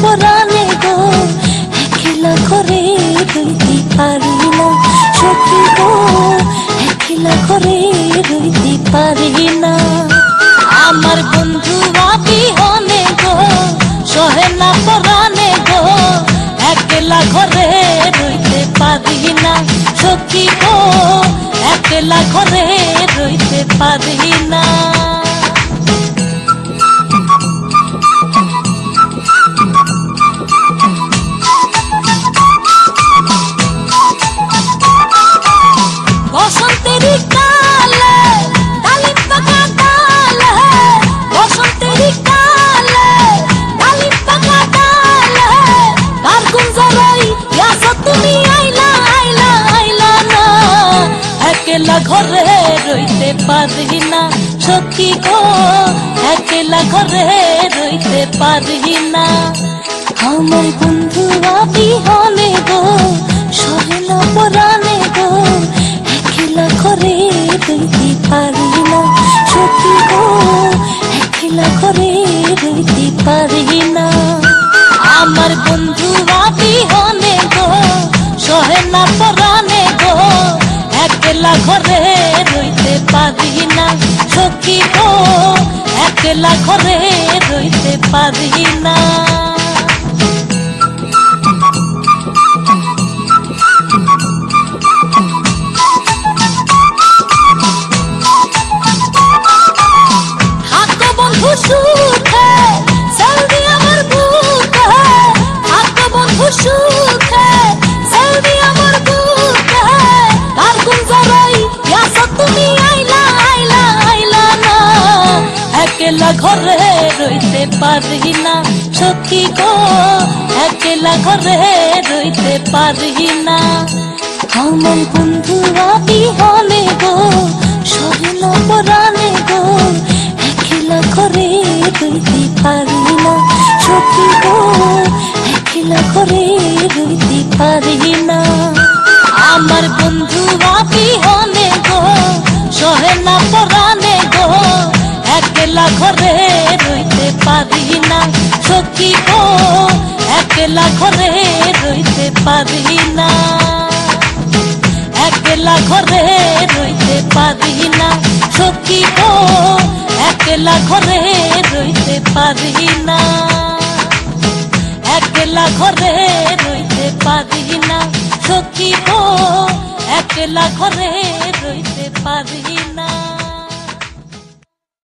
পরাণে গো একলা করে রইতে পারি না সখী গো একলা করে রইতে পারি না আমার বন্ধু বিহনে গো সহে না পরাণে গো একলা ঘরে রইতে পারি না সখী গো একলা ঘরে রইতে পারি না একলা ঘরে রইতে পারি না সখী গো একলা ঘরে রইতে পারি না আমার বন্ধু বিহনে গো সহে না পরাণে গো একলা ঘরে রইতে পারি না সখী গো একলা ঘরে রইতে পারি না আমার বন্ধু বিহনে গো সহে না পরাণে গো একলা ঘরে রইতে পারি না সখী গো একলা ঘরে রইতে পারি না থাকো বন্ধু সুখে সালদি আমার বুকে থাকো বন্ধু সুখে সালদি আমার বুকে তার গুণ জরাই ইয়াসা তুমি আইলা আইলা আইলা না একলা ঘরে রইতে পারি না সখী গো একলা ঘরে রইতে পারি না আমার বন্ধু বিহনে গো সহে না পরাণে গো একলা ঘরে রইতে পারি না সখী গো একলা ঘরে রইতে পারি না আমার বন্ধু বিহনে গো সহে না পরাণে গো একলা ঘরে রইতে পারি না সখী গো একলা ঘরে রইতে পারি না একলা ঘরে রইতে পারি না সখী গো একলা ঘরে রইতে পারি না একলা ঘরে রইতে পারি না সখী গো একলা ঘরে রইতে পারি না।